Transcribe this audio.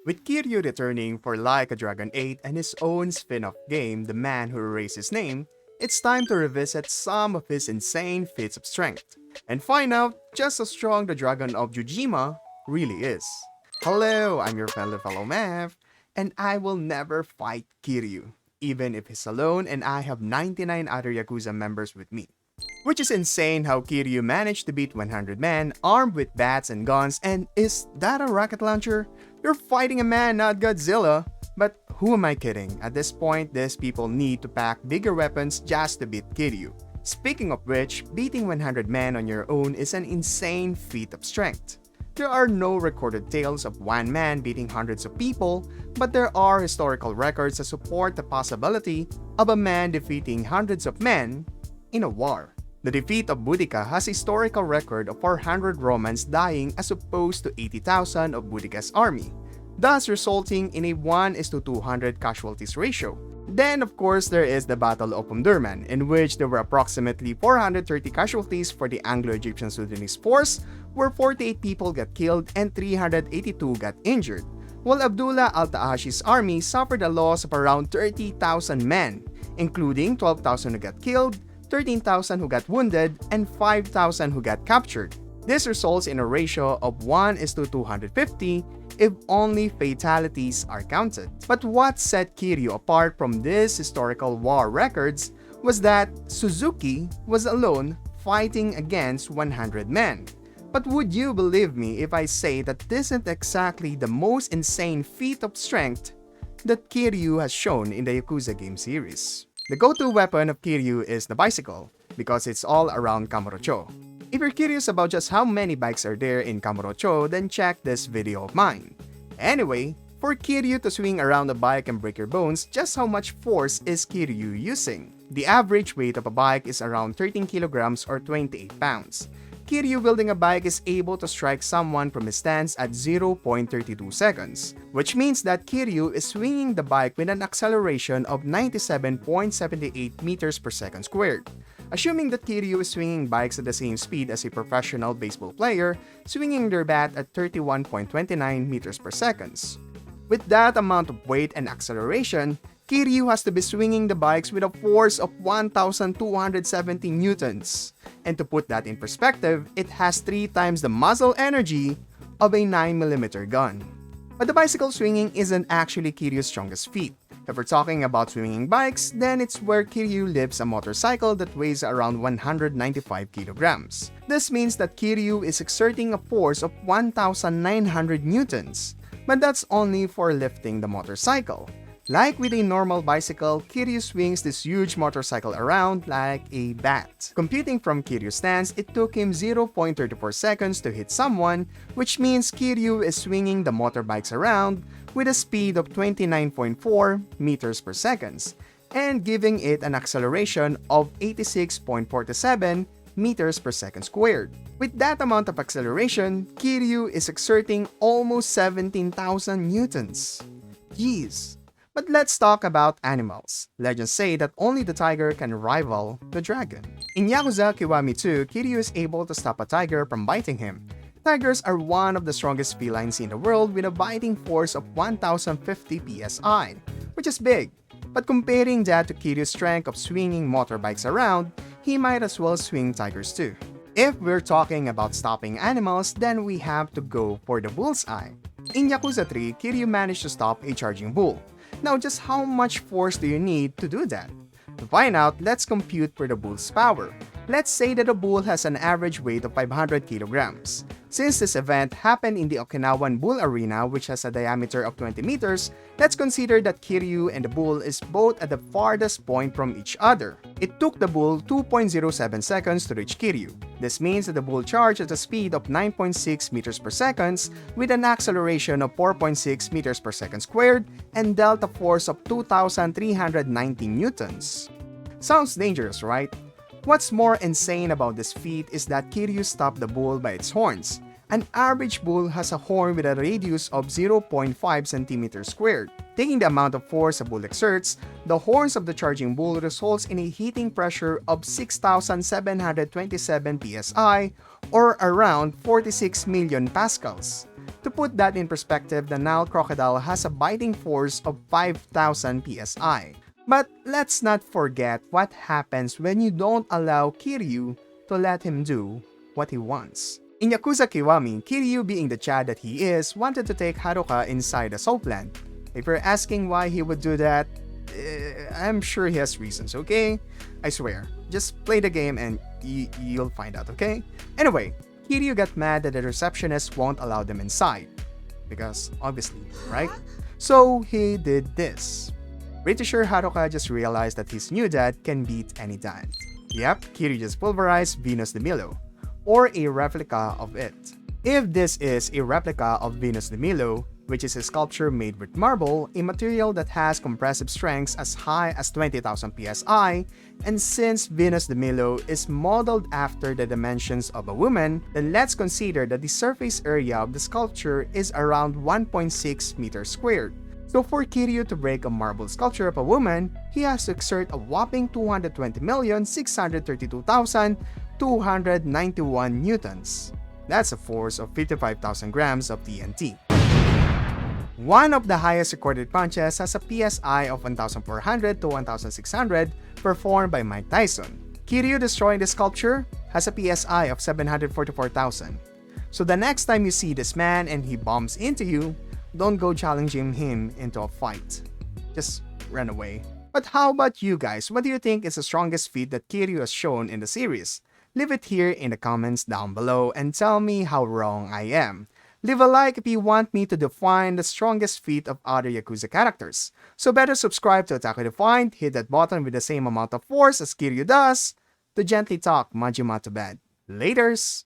With Kiryu returning for Like a Dragon 8 and his own spin-off game, The Man Who Erased His Name, it's time to revisit some of his insane feats of strength, and find out just how strong the Dragon of Dojima really is. Hello, I'm your fellow Mav, and I will never fight Kiryu, even if he's alone and I have 99 other Yakuza members with me. Which is insane how Kiryu managed to beat 100 men armed with bats and guns, and is that a rocket launcher? You're fighting a man, not Godzilla. But who am I kidding? At this point, these people need to pack bigger weapons just to beat Kiryu. Speaking of which, beating 100 men on your own is an insane feat of strength. There are no recorded tales of one man beating hundreds of people, but there are historical records that support the possibility of a man defeating hundreds of men in a war. The defeat of Boudica has a historical record of 400 Romans dying as opposed to 80,000 of Boudica's army, thus resulting in a 1:200 casualties ratio. Then of course there is the Battle of Omdurman, in which there were approximately 430 casualties for the Anglo-Egyptian Sudanese force, where 48 people got killed and 382 got injured, while Abdullah al-Ta'ashi's army suffered a loss of around 30,000 men, including 12,000 who got killed, 13,000 who got wounded, and 5,000 who got captured. This results in a ratio of 1:250 if only fatalities are counted. But what set Kiryu apart from these historical war records was that Suzuki was alone fighting against 100 men. But would you believe me if I say that this isn't exactly the most insane feat of strength that Kiryu has shown in the Yakuza game series? The go-to weapon of Kiryu is the bicycle, because it's all around Kamurocho. If you're curious about just how many bikes are there in Kamurocho, then check this video of mine. Anyway, for Kiryu to swing around a bike and break your bones, just how much force is Kiryu using? The average weight of a bike is around 13 kilograms or 28 pounds. Kiryu wielding a bike is able to strike someone from his stance at 0.32 seconds, which means that Kiryu is swinging the bike with an acceleration of 97.78 meters per second squared. Assuming that Kiryu is swinging bikes at the same speed as a professional baseball player, swinging their bat at 31.29 meters per second. With that amount of weight and acceleration, Kiryu has to be swinging the bikes with a force of 1,270 newtons. And to put that in perspective, it has 3 times the muzzle energy of a 9mm gun. But the bicycle swinging isn't actually Kiryu's strongest feat. If we're talking about swinging bikes, then it's where Kiryu lifts a motorcycle that weighs around 195 kilograms. This means that Kiryu is exerting a force of 1,900 newtons. But that's only for lifting the motorcycle. Like with a normal bicycle, Kiryu swings this huge motorcycle around like a bat. Computing from Kiryu's stance, it took him 0.34 seconds to hit someone, which means Kiryu is swinging the motorbikes around with a speed of 29.4 meters per second, and giving it an acceleration of 86.47 meters per second squared. With that amount of acceleration, Kiryu is exerting almost 17,000 newtons. Jeez. But let's talk about animals. Legends say that only the tiger can rival the dragon. In Yakuza Kiwami 2, Kiryu is able to stop a tiger from biting him. Tigers are one of the strongest felines in the world with a biting force of 1,050 psi, which is big. But comparing that to Kiryu's strength of swinging motorbikes around, he might as well swing tigers too. If we're talking about stopping animals, then we have to go for the bullseye. In Yakuza 3, Kiryu managed to stop a charging bull. Now, just how much force do you need to do that? To find out, let's compute for the bull's power. Let's say that a bull has an average weight of 500 kilograms. Since this event happened in the Okinawan Bull Arena, which has a diameter of 20 meters, let's consider that Kiryu and the bull is both at the farthest point from each other. It took the bull 2.07 seconds to reach Kiryu. This means that the bull charged at a speed of 9.6 meters per second with an acceleration of 4.6 meters per second squared and dealt a force of 2,390 newtons. Sounds dangerous, right? What's more insane about this feat is that Kiryu stopped the bull by its horns. An average bull has a horn with a radius of 0.5 centimeters squared. Taking the amount of force a bull exerts, the horns of the charging bull results in a heating pressure of 6,727 psi or around 46 million pascals. To put that in perspective, the Nile crocodile has a biting force of 5,000 psi. But let's not forget what happens when you don't allow Kiryu to let him do what he wants. In Yakuza Kiwami, Kiryu, being the Chad that he is, wanted to take Haruka inside the soap land. If you're asking why he would do that, I'm sure he has reasons, okay? I swear, just play the game and you'll find out, okay? Anyway, Kiryu got mad that the receptionist won't allow them inside. Because, obviously, right? So, he did this. Pretty sure Haruka just realized that his new dad can beat any dad. Yep, Kiryu just pulverized Venus de Milo, or a replica of it. If this is a replica of Venus de Milo, which is a sculpture made with marble, a material that has compressive strengths as high as 20,000 psi, and since Venus de Milo is modeled after the dimensions of a woman, then let's consider that the surface area of the sculpture is around 1.6 meters squared. So for Kiryu to break a marble sculpture of a woman, he has to exert a whopping 220,632,291 newtons. That's a force of 55,000 grams of TNT. One of the highest recorded punches has a PSI of 1,400 to 1,600 performed by Mike Tyson. Kiryu destroying the sculpture has a PSI of 744,000. So the next time you see this man and he bumps into you, don't go challenging him into a fight. Just run away. But how about you guys? What do you think is the strongest feat that Kiryu has shown in the series? Leave it here in the comments down below and tell me how wrong I am. Leave a like if you want me to define the strongest feat of other Yakuza characters. So better subscribe to Otaku Defined, hit that button with the same amount of force as Kiryu does, to gently talk Majima to bed. Laters!